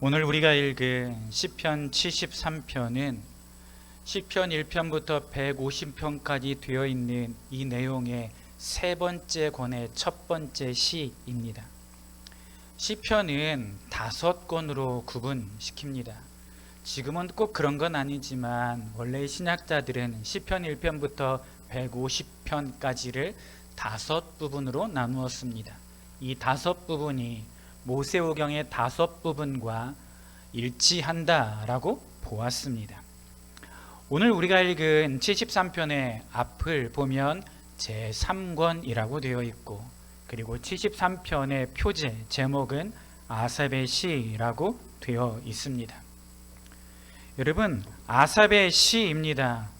오늘 우리가 읽은 시편 73편은 시편 1편부터 150편까지 되어 있는 이 내용의 세 번째 권의 첫 번째 시입니다. 시편은 5권으로 구분시킵니다. 지금은 꼭 그런 건 아니지만 원래 신약자들은 시편 1편부터 150편까지를 5부분으로 나누었습니다. 이 5부분이 모세오경의 5부분과 일치한다라고 보았습니다. 오늘 우리가 읽은 73편의 앞을 보면 제3권이라고 되어 있고, 그리고 73편의 표제 제목은 아삽의 시라고 되어 있습니다. 여러분, 아삽의 시입니다.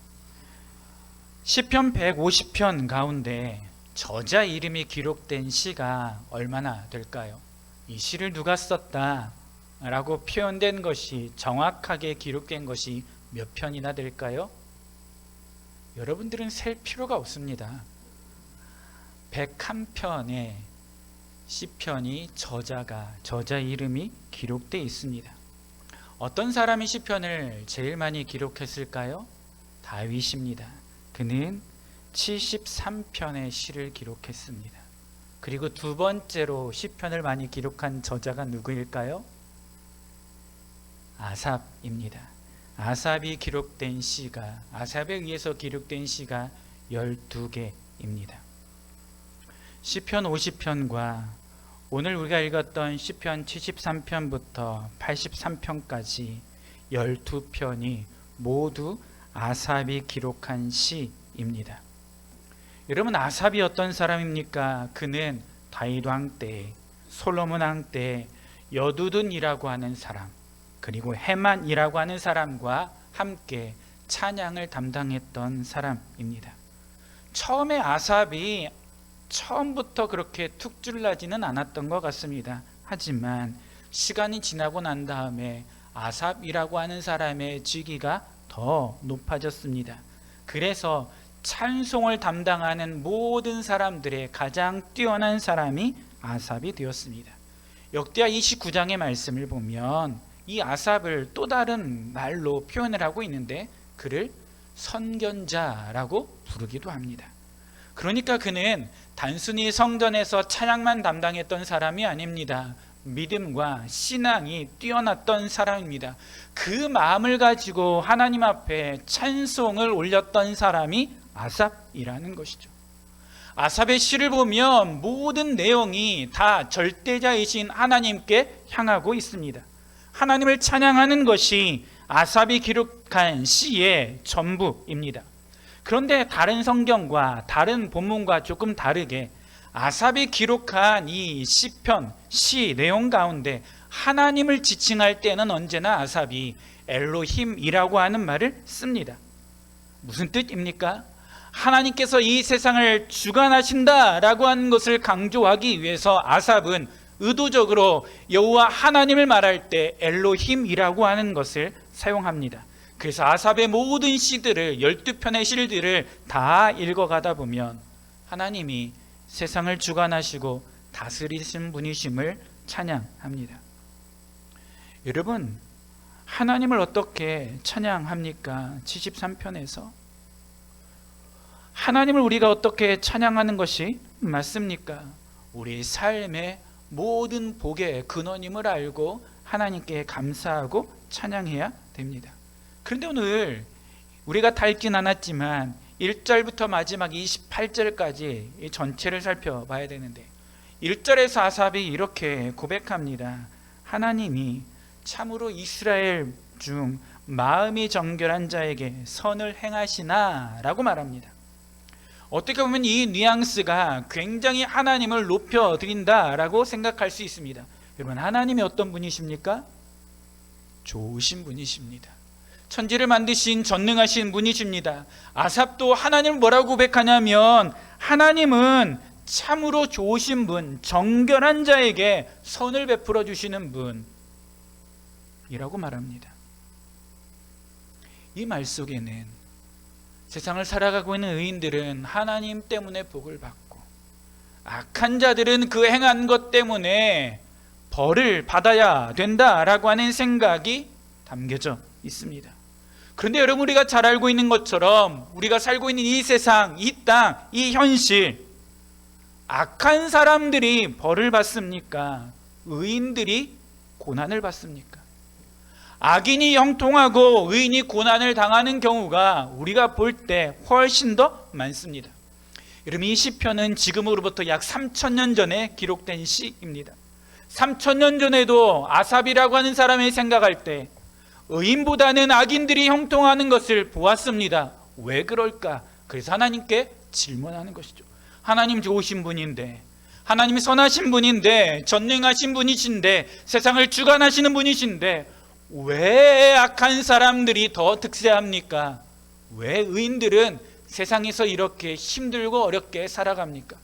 시편 150편 가운데 저자 이름이 기록된 시가 얼마나 될까요? 이 시를 누가 썼다 라고 표현된 것이, 정확하게 기록된 것이 몇 편이나 될까요? 여러분들은 셀 필요가 없습니다. 101편의 시편이 저자 이름이 기록되어 있습니다. 어떤 사람이 시편을 제일 많이 기록했을까요? 다윗입니다. 그는 73편의 시를 기록했습니다. 그리고 두 번째로 시편을 많이 기록한 저자가 누구일까요? 아삽입니다. 아삽에 의해서 기록된 시가 12개입니다. 시편 50편과 오늘 우리가 읽었던 시편 73편부터 83편까지 12편이 모두 아삽이 기록한 시입니다. 여러분, 아삽이 어떤 사람입니까? 그는 다윗 왕 때, 솔로몬 왕 때 여두둔이라고 하는 사람, 그리고 헤만이라고 하는 사람과 함께 찬양을 담당했던 사람입니다. 처음에 아삽이 처음부터 그렇게 툭줄나지는 않았던 것 같습니다. 하지만 시간이 지나고 난 다음에 아삽이라고 하는 사람의 직위가 더 높아졌습니다. 그래서 찬송을 담당하는 모든 사람들의 가장 뛰어난 사람이 아삽이 되었습니다. 역대하 29장의 말씀을 보면 이 아삽을 또 다른 말로 표현을 하고 있는데, 그를 선견자라고 부르기도 합니다. 그러니까 그는 단순히 성전에서 찬양만 담당했던 사람이 아닙니다. 믿음과 신앙이 뛰어났던 사람입니다. 그 마음을 가지고 하나님 앞에 찬송을 올렸던 사람이 아삽이라는 것이죠. 아삽의 시를 보면 모든 내용이 다 절대자이신 하나님께 향하고 있습니다. 하나님을 찬양하는 것이 아삽이 기록한 시의 전부입니다. 그런데 다른 성경과 다른 본문과 조금 다르게 아삽이 기록한 이 시편, 시 내용 가운데 하나님을 지칭할 때는 언제나 아삽이 엘로힘이라고 하는 말을 씁니다. 무슨 뜻입니까? 하나님께서 이 세상을 주관하신다라고 하는 것을 강조하기 위해서 아삽은 의도적으로 여호와 하나님을 말할 때 엘로힘이라고 하는 것을 사용합니다. 그래서 아삽의 모든 시들을, 12편의 시들을 다 읽어가다 보면 하나님이 세상을 주관하시고 다스리신 분이심을 찬양합니다. 여러분, 하나님을 어떻게 찬양합니까? 73편에서 하나님을 우리가 어떻게 찬양하는 것이 맞습니까? 우리 삶의 모든 복의 근원임을 알고 하나님께 감사하고 찬양해야 됩니다. 그런데 오늘 우리가 다 읽진 않았지만 1절부터 마지막 28절까지 이 전체를 살펴봐야 되는데, 1절에서 아삽이 이렇게 고백합니다. 하나님이 참으로 이스라엘 중 마음이 정결한 자에게 선을 행하시나 라고 말합니다. 어떻게 보면 이 뉘앙스가 굉장히 하나님을 높여드린다라고 생각할 수 있습니다. 여러분, 하나님이 어떤 분이십니까? 좋으신 분이십니다. 천지를 만드신 전능하신 분이십니다. 아삽도 하나님을 뭐라고 고백하냐면, 하나님은 참으로 좋으신 분, 정결한 자에게 선을 베풀어 주시는 분이라고 말합니다. 이 말 속에는 세상을 살아가고 있는 의인들은 하나님 때문에 복을 받고, 악한 자들은 그 행한 것 때문에 벌을 받아야 된다라고 하는 생각이 담겨져 있습니다. 그런데 여러분, 우리가 잘 알고 있는 것처럼 우리가 살고 있는 이 세상, 이 땅, 이 현실, 악한 사람들이 벌을 받습니까? 의인들이 고난을 받습니까? 악인이 형통하고 의인이 고난을 당하는 경우가 우리가 볼 때 훨씬 더 많습니다. 여러분, 이 시편은 지금으로부터 약 3000년 전에 기록된 시입니다. 3000년 전에도 아삽이라고 하는 사람이 생각할 때 의인보다는 악인들이 형통하는 것을 보았습니다. 왜 그럴까? 그래서 하나님께 질문하는 것이죠. 하나님 좋으신 분인데, 하나님이 선하신 분인데, 전능하신 분이신데, 세상을 주관하시는 분이신데 왜 악한 사람들이 더 득세합니까? 왜 의인들은 세상에서 이렇게 힘들고 어렵게 살아갑니까?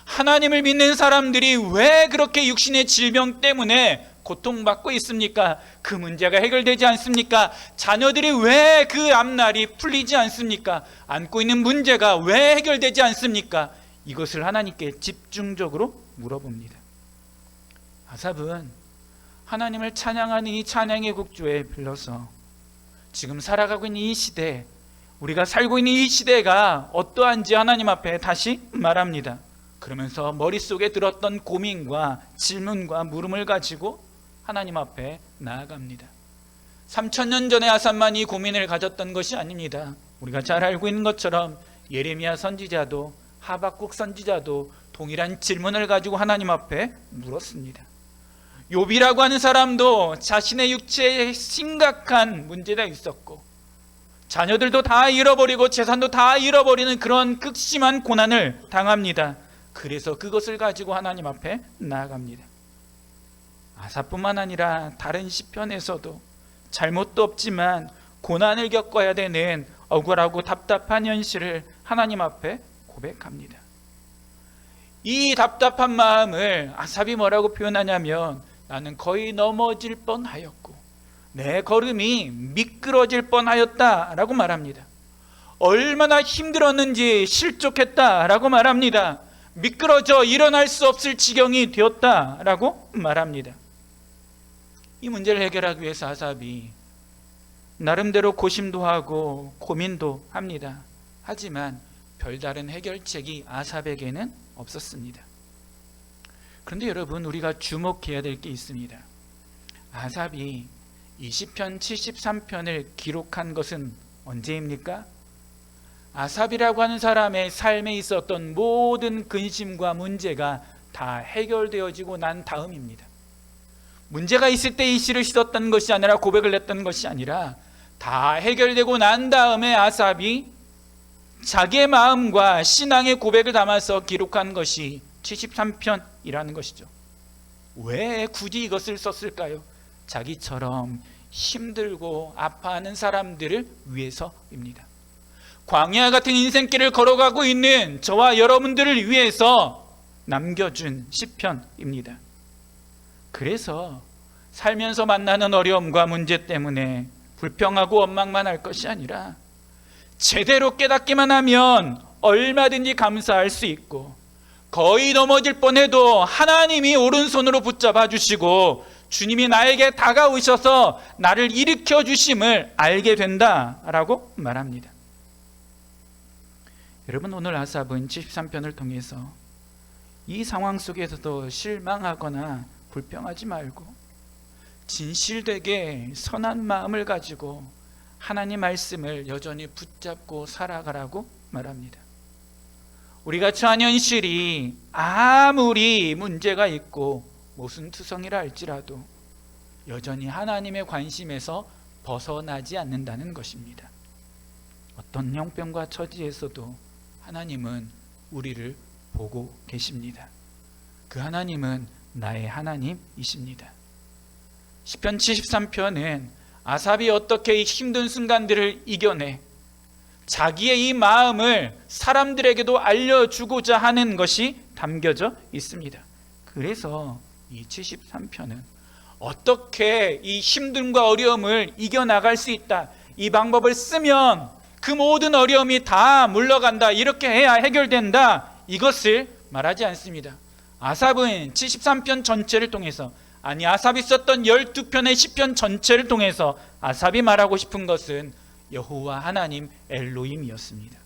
하나님을 믿는 사람들이 왜 그렇게 육신의 질병 때문에 고통받고 있습니까? 그 문제가 해결되지 않습니까? 자녀들이 왜 그 앞날이 풀리지 않습니까? 안고 있는 문제가 왜 해결되지 않습니까? 이것을 하나님께 집중적으로 물어봅니다. 아삽은 하나님을 찬양하는 이 찬양의 곡조에 빌려서 지금 살아가고 있는 이 시대, 우리가 살고 있는 이 시대가 어떠한지 하나님 앞에 다시 말합니다. 그러면서 머릿속에 들었던 고민과 질문과 물음을 가지고 하나님 앞에 나아갑니다. 3000년 전에 아삽만이 고민을 가졌던 것이 아닙니다. 우리가 잘 알고 있는 것처럼 예레미야 선지자도 하박국 선지자도 동일한 질문을 가지고 하나님 앞에 물었습니다. 욥이라고 하는 사람도 자신의 육체에 심각한 문제가 있었고 자녀들도 다 잃어버리고 재산도 다 잃어버리는 그런 극심한 고난을 당합니다. 그래서 그것을 가지고 하나님 앞에 나아갑니다. 아삽뿐만 아니라 다른 시편에서도 잘못도 없지만 고난을 겪어야 되는 억울하고 답답한 현실을 하나님 앞에 고백합니다. 이 답답한 마음을 아삽이 뭐라고 표현하냐면, 나는 거의 넘어질 뻔하였고 내 걸음이 미끄러질 뻔하였다라고 말합니다. 얼마나 힘들었는지 실족했다라고 말합니다. 미끄러져 일어날 수 없을 지경이 되었다라고 말합니다. 이 문제를 해결하기 위해서 아삽이 나름대로 고심도 하고 고민도 합니다. 하지만 별다른 해결책이 아삽에게는 없었습니다. 그런데 여러분, 우리가 주목해야 될 게 있습니다. 아삽이 이 시편 73편을 기록한 것은 언제입니까? 아삽이라고 하는 사람의 삶에 있었던 모든 근심과 문제가 다 해결되어지고 난 다음입니다. 문제가 있을 때 이 시를 썼던 것이 아니라, 고백을 냈던 것이 아니라 다 해결되고 난 다음에 아삽이 자기의 마음과 신앙의 고백을 담아서 기록한 것이 73편이라는 것이죠. 왜 굳이 이것을 썼을까요? 자기처럼 힘들고 아파하는 사람들을 위해서입니다. 광야 같은 인생길을 걸어가고 있는 저와 여러분들을 위해서 남겨준 시편입니다. 그래서 살면서 만나는 어려움과 문제 때문에 불평하고 원망만 할 것이 아니라 제대로 깨닫기만 하면 얼마든지 감사할 수 있고, 거의 넘어질 뻔해도 하나님이 오른손으로 붙잡아 주시고 주님이 나에게 다가오셔서 나를 일으켜 주심을 알게 된다라고 말합니다. 여러분, 오늘 아삽은 73편을 통해서 이 상황 속에서도 실망하거나 불평하지 말고 진실되게 선한 마음을 가지고 하나님 말씀을 여전히 붙잡고 살아가라고 말합니다. 우리가 처한 현실이 아무리 문제가 있고 모순투성이라 할지라도 여전히 하나님의 관심에서 벗어나지 않는다는 것입니다. 어떤 형편과 처지에서도 하나님은 우리를 보고 계십니다. 그 하나님은 나의 하나님이십니다. 시편 73편은 아삽이 어떻게 이 힘든 순간들을 이겨내 자기의 이 마음을 사람들에게도 알려주고자 하는 것이 담겨져 있습니다. 그래서 이 73편은 어떻게 이 힘듦과 어려움을 이겨나갈 수 있다, 이 방법을 쓰면 그 모든 어려움이 다 물러간다, 이렇게 해야 해결된다, 이것을 말하지 않습니다. 아삽은 73편 전체를 통해서 아니, 아삽이 썼던 12편의 시편 전체를 통해서 아삽이 말하고 싶은 것은 여호와 하나님 엘로힘이었습니다.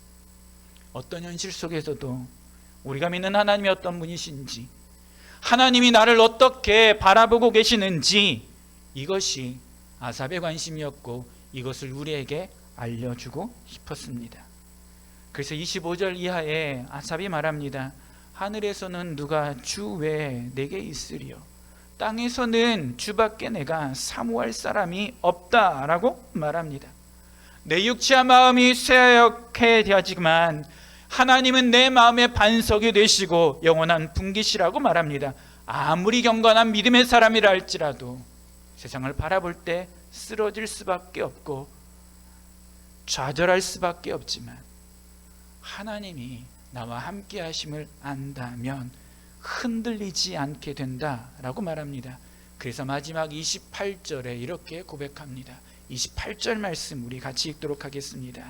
어떤 현실 속에서도 우리가 믿는 하나님이 어떤 분이신지, 하나님이 나를 어떻게 바라보고 계시는지, 이것이 아삽의 관심이었고 이것을 우리에게 알려주고 싶었습니다. 그래서 25절 이하에 아삽이 말합니다. 하늘에서는 누가 주 외에 내게 있으리요, 땅에서는 주밖에 내가 사모할 사람이 없다라고 말합니다. 내 육체와 마음이 쇠하게 되었지만 하나님은 내 마음의 반석이 되시고 영원한 분기시라고 말합니다. 아무리 경건한 믿음의 사람이라 할지라도 세상을 바라볼 때 쓰러질 수밖에 없고 좌절할 수밖에 없지만 하나님이 나와 함께 하심을 안다면 흔들리지 않게 된다라고 말합니다. 그래서 마지막 28절에 이렇게 고백합니다. 28절 말씀 우리 같이 읽도록 하겠습니다.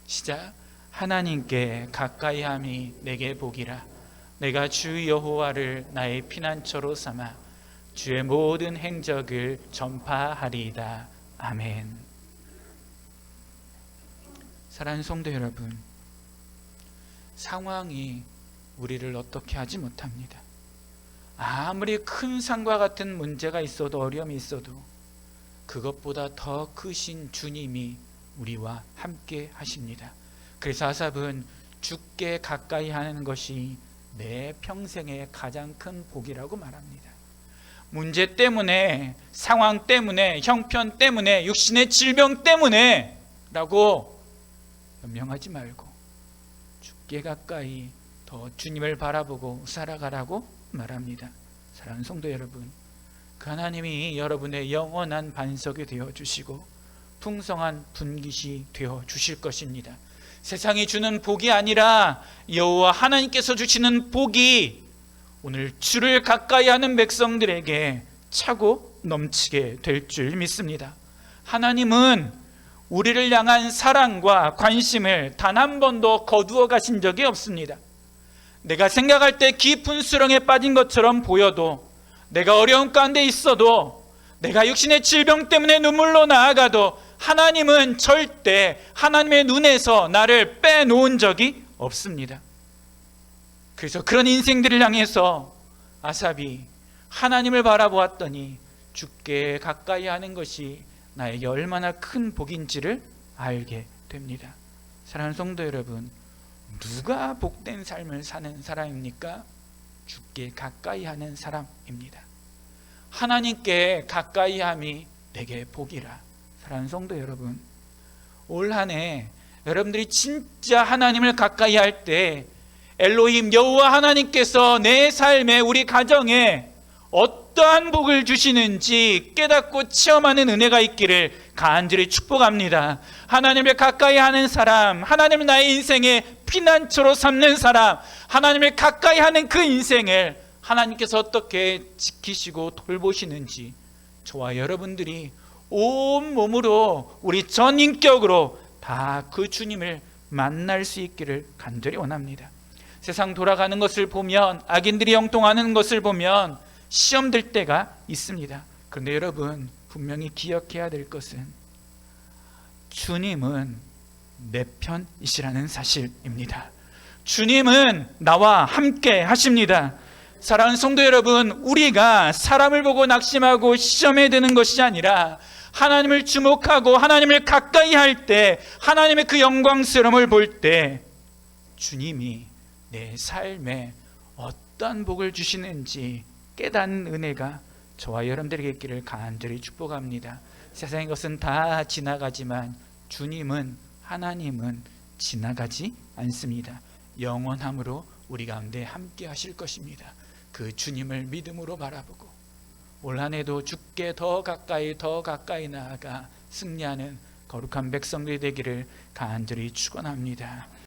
시작. 하나님께 가까이함이 내게 복이라. 내가 주 여호와를 나의 피난처로 삼아 주의 모든 행적을 전파하리이다. 아멘. 사랑하는 성도 여러분, 상황이 우리를 어떻게 하지 못합니다. 아무리 큰 산과 같은 문제가 있어도, 어려움이 있어도 그것보다 더 크신 주님이 우리와 함께 하십니다. 그래서 아삽은 주께 가까이 하는 것이 내 평생의 가장 큰 복이라고 말합니다. 문제 때문에, 상황 때문에, 형편 때문에, 육신의 질병 때문에 라고 변명하지 말고 주께 가까이 더 주님을 바라보고 살아가라고 말합니다. 사랑하는 성도 여러분, 그 하나님이 여러분의 영원한 반석이 되어주시고 풍성한 분깃이 되어주실 것입니다. 세상이 주는 복이 아니라 여호와 하나님께서 주시는 복이 오늘 주를 가까이 하는 백성들에게 차고 넘치게 될 줄 믿습니다. 하나님은 우리를 향한 사랑과 관심을 단 한 번도 거두어 가신 적이 없습니다. 내가 생각할 때 깊은 수렁에 빠진 것처럼 보여도, 내가 어려움 가운데 있어도, 내가 육신의 질병 때문에 눈물로 나아가도 하나님은 절대 하나님의 눈에서 나를 빼놓은 적이 없습니다. 그래서 그런 인생들을 향해서 아삽이 하나님을 바라보았더니 주께 가까이 하는 것이 나에게 얼마나 큰 복인지를 알게 됩니다. 사랑하는 성도 여러분, 누가 복된 삶을 사는 사람입니까? 주께 가까이 하는 사람입니다. 하나님께 가까이 함이 내게 복이라. 사랑하는 성도 여러분, 올 한 해 여러분들이 진짜 하나님을 가까이 할 때 엘로힘 여호와 하나님께서 내 삶에, 우리 가정에 어떠한 복을 주시는지 깨닫고 체험하는 은혜가 있기를 간절히 축복합니다. 하나님을 가까이 하는 사람, 하나님을 나의 인생의 피난처로 삼는 사람, 하나님을 가까이 하는 그 인생을 하나님께서 어떻게 지키시고 돌보시는지 저와 여러분들이 온 몸으로, 우리 전 인격으로 다 그 주님을 만날 수 있기를 간절히 원합니다. 세상 돌아가는 것을 보면, 악인들이 형통하는 것을 보면 시험 들 때가 있습니다. 그런데 여러분, 분명히 기억해야 될 것은 주님은 내 편이시라는 사실입니다. 주님은 나와 함께 하십니다. 사랑하는 성도 여러분, 우리가 사람을 보고 낙심하고 시험에 드는 것이 아니라 하나님을 주목하고 하나님을 가까이 할 때, 하나님의 그 영광스러움을 볼 때 주님이 내 삶에 어떤 복을 주시는지 깨닫는 은혜가 저와 여러분들에게 있기를 간절히 축복합니다. 세상의 것은 다 지나가지만 주님은, 하나님은 지나가지 않습니다. 영원함으로 우리 가운데 함께 하실 것입니다. 그 주님을 믿음으로 바라보고 올 한 해도 주께 더 가까이 나아가 승리하는 거룩한 백성들이 되기를 간절히 축원합니다.